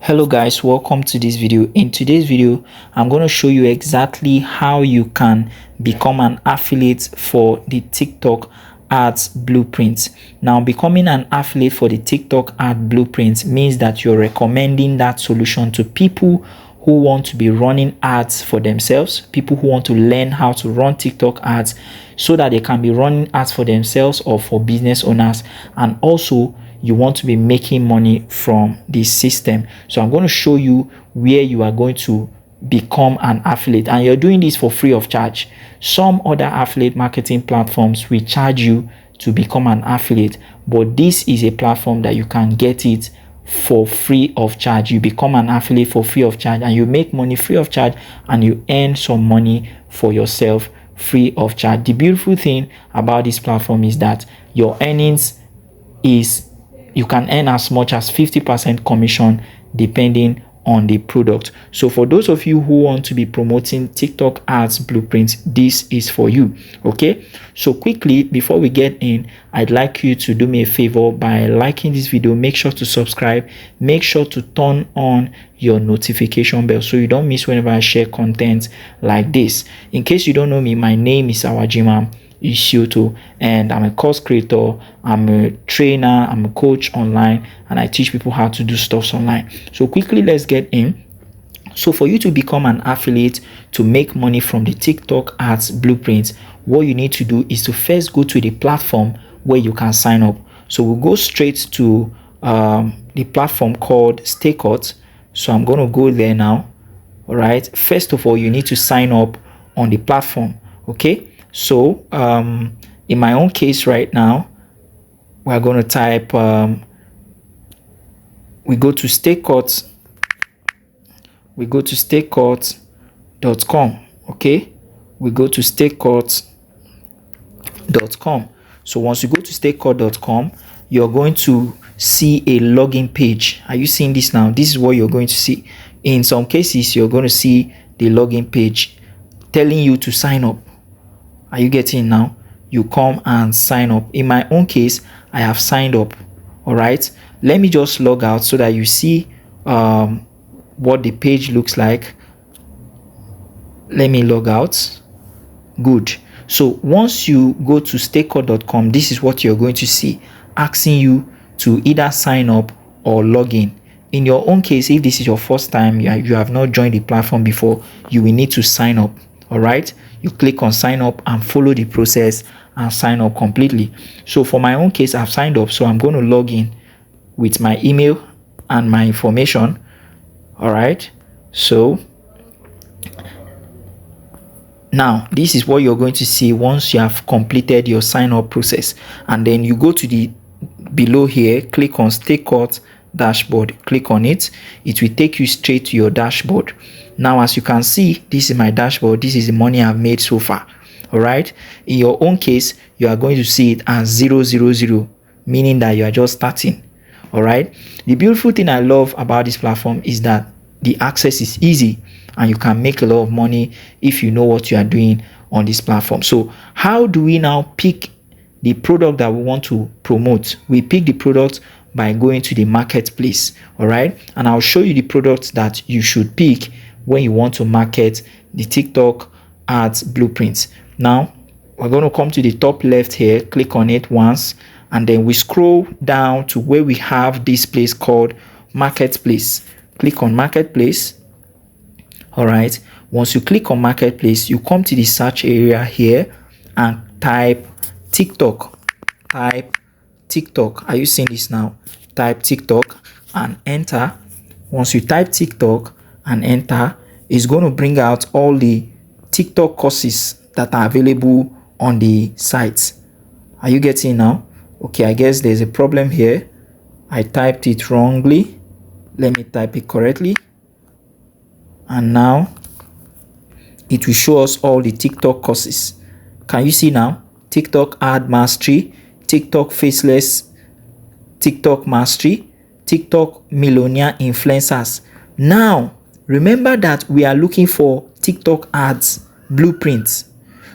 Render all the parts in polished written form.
Hello guys, welcome to this video. In today's video, I'm going to show you exactly how you can become an affiliate for the TikTok ads blueprint. Now, becoming an affiliate for the TikTok ad blueprint means that you're recommending that solution to people who want to be running ads for themselves, people who want to learn how to run TikTok ads so that they can be running ads for themselves or for business owners, and also you want to be making money from this system. So I'm going to show you where you are going to become an affiliate, and you're doing this for free of charge. Some other affiliate marketing platforms will charge you to become an affiliate, but this is a platform that you can get it for free of charge. You become an affiliate for free of charge, and you make money free of charge, and you earn some money for yourself free of charge. The beautiful thing about this platform is that your earnings is you can earn as much as 50% commission depending on the product. So for those of you who want to be promoting TikTok ads blueprints, this is for you. Okay, so quickly before we get in, I'd like you to do me a favor by liking this video. Make sure to subscribe, make sure to turn on your notification bell so you don't miss whenever I share content like this. In case you don't know me, my name is Awajima Ishiuto, and I'm a course creator, I'm a trainer, I'm a coach online, and I teach people how to do stuff online. So quickly, let's get in. So for you to become an affiliate to make money from the TikTok ads blueprint, what you need to do is to first go to the platform where you can sign up. So we'll go straight to the platform called StayCut. So I'm going to go there now. All right, first of all, you need to sign up on the platform. Okay, so in my own case right now, we're going to type we go to StayCut. We go to staycut.com. Okay, we go to staycut.com. So once you go to staycut.com, you're going to see a login page. Are you seeing this now? This is what you're going to see. In some cases, you're going to see the login page telling you to sign up. Are you getting now? You come and sign up. In my own case, I have signed up. All right, let me just log out so that you see what the page looks like. Let me log out. Good. So once you go to staycut.com, this is what you're going to see, asking you to either sign up or log in. In your own case, if this is your first time, you have not joined the platform before, you will need to sign up. All right, you click on sign up and follow the process and sign up completely. So for my own case, I've signed up, so I'm going to log in with my email and my information. All right, so now this is what you're going to see once you have completed your sign up process, and then you go to the below here, click on StayCut dashboard, click on it. It will take you straight to your dashboard. Now, as you can see, this is my dashboard. This is the money I've made so far. All right, in your own case, you are going to see it as 000, meaning that you are just starting. All right, the beautiful thing I love about this platform is that the access is easy and you can make a lot of money if you know what you are doing on this platform. So how do we now pick the product that we want to promote? We pick the product by going to the marketplace. All right, and I'll show you the products that you should pick when you want to market the TikTok ads blueprints. Now we're going to come to the top left here, click on it once, and then we scroll down to where we have this place called marketplace. Click on marketplace. All right, once you click on marketplace, you come to the search area here and type TikTok. Type TikTok. Are you seeing this now? Type TikTok and enter. Once you type TikTok and enter, it's going to bring out all the TikTok courses that are available on the site. Are you getting now? Okay, I guess there's a problem here. I typed it wrongly. Let me type it correctly. And now it will show us all the TikTok courses. Can you see now? TikTok ad mastery, TikTok faceless, TikTok mastery, TikTok millionaire influencers. Now, remember that we are looking for TikTok ads blueprints.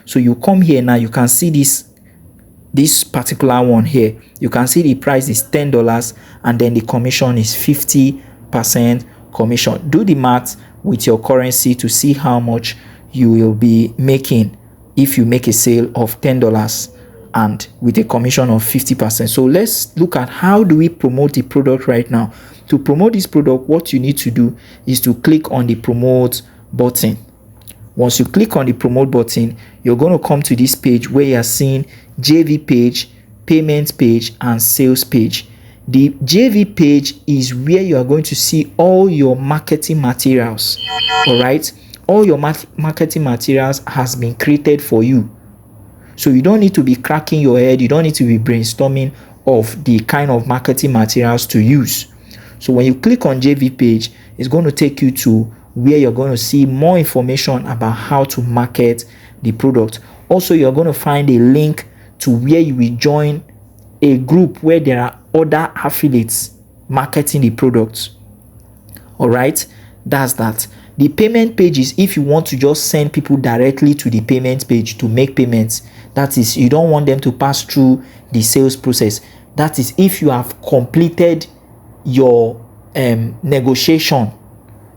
So you come here now, you can see this particular one here. You can see the price is $10 and then the commission is 50% commission. Do the math with your currency to see how much you will be making if you make a sale of $10 and with a commission of 50%. So let's look at how do we promote the product right now. To promote this product, what you need to do is to click on the promote button. Once you click on the promote button, you're going to come to this page where you are seeing JV page, payment page, and sales page. The JV page is where you are going to see all your marketing materials. All right, all your marketing materials has been created for you, so you don't need to be cracking your head. You don't need to be brainstorming of the kind of marketing materials to use. So when you click on JV page, it's going to take you to where you're going to see more information about how to market the product. Also, you're going to find a link to where you will join a group where there are other affiliates marketing the products. All right, that's that. The payment page is if you want to just send people directly to the payment page to make payments. That is, you don't want them to pass through the sales process. That is, if you have completed your negotiation,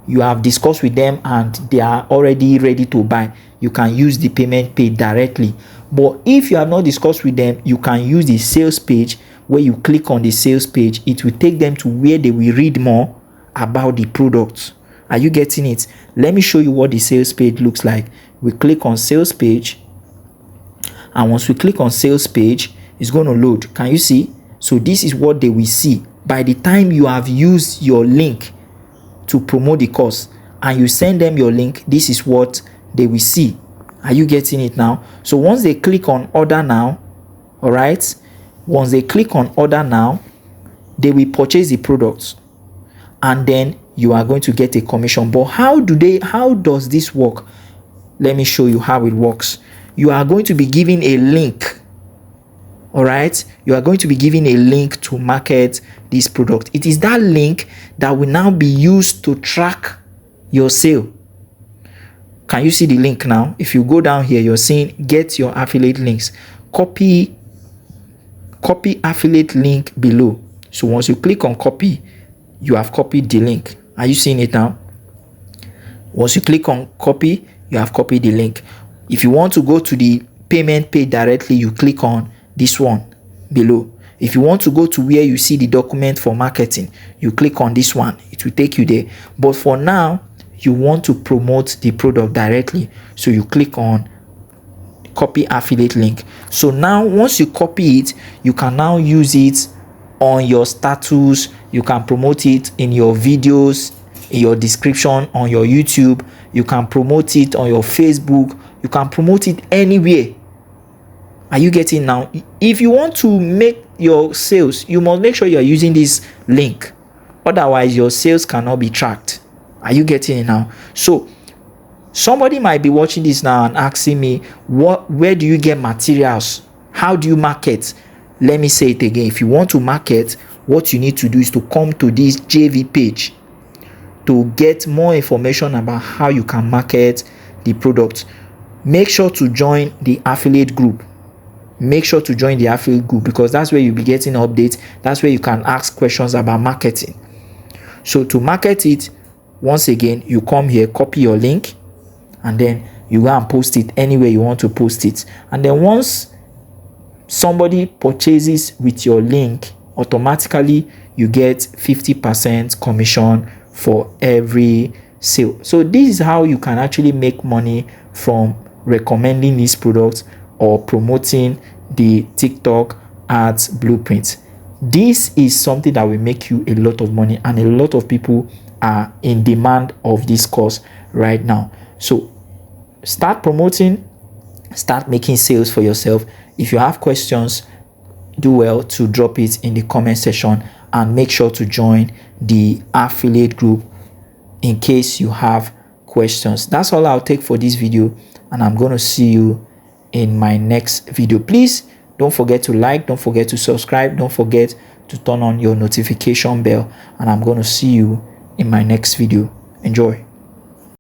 you have discussed with them and they are already ready to buy, you can use the payment page directly. But if you have not discussed with them, you can use the sales page. Where you click on the sales page, it will take them to where they will read more about the product. Are you getting it? Let me show you what the sales page looks like. We click on sales page, and once we click on sales page, it's going to load. Can you see? So this is what they will see by the time you have used your link to promote the course and you send them your link. This is what they will see. Are you getting it now? So once they click on order now, all right, once they click on order now, they will purchase the products and then you are going to get a commission. But how does this work? Let me show you how it works. You are going to be given a link. All right, you are going to be given a link to market this product. It is that link that will now be used to track your sale. Can you see the link now? If you go down here, you're seeing get your affiliate links. Copy affiliate link below. So once you click on copy, you have copied the link. Are you seeing it now? Once you click on copy, you have copied the link. If you want to go to the payment page directly, you click on this one below. If you want to go to where you see the document for marketing, you click on this one. It will take you there. But for now, you want to promote the product directly, so you click on copy affiliate link. So now once you copy it, you can now use it on your status. You can promote it in your videos, in your description on your YouTube. You can promote it on your Facebook. You can promote it anywhere. Are you getting now? If you want to make your sales, you must make sure you are using this link. Otherwise, your sales cannot be tracked. Are you getting it now? So somebody might be watching this now and asking me, where do you get materials? How do you market? Let me say it again. If you want to market, what you need to do is to come to this JV page to get more information about how you can market the product. Make sure to join the affiliate group. Make sure to join the affiliate group, because that's where you'll be getting updates. That's where you can ask questions about marketing. So to market it, once again, you come here, copy your link, and then you go and post it anywhere you want to post it. And then once somebody purchases with your link, automatically you get 50% commission for every sale. So this is how you can actually make money from recommending these products or promoting the TikTok ads blueprint. This is something that will make you a lot of money, and a lot of people are in demand of this course right now. So start promoting, start making sales for yourself. If you have questions, do well to drop it in the comment section, and make sure to join the affiliate group in case you have questions. That's all I'll take for this video, and I'm going to see you in my next video. Please don't forget to like, don't forget to subscribe, don't forget to turn on your notification bell, and I'm going to see you in my next video. Enjoy.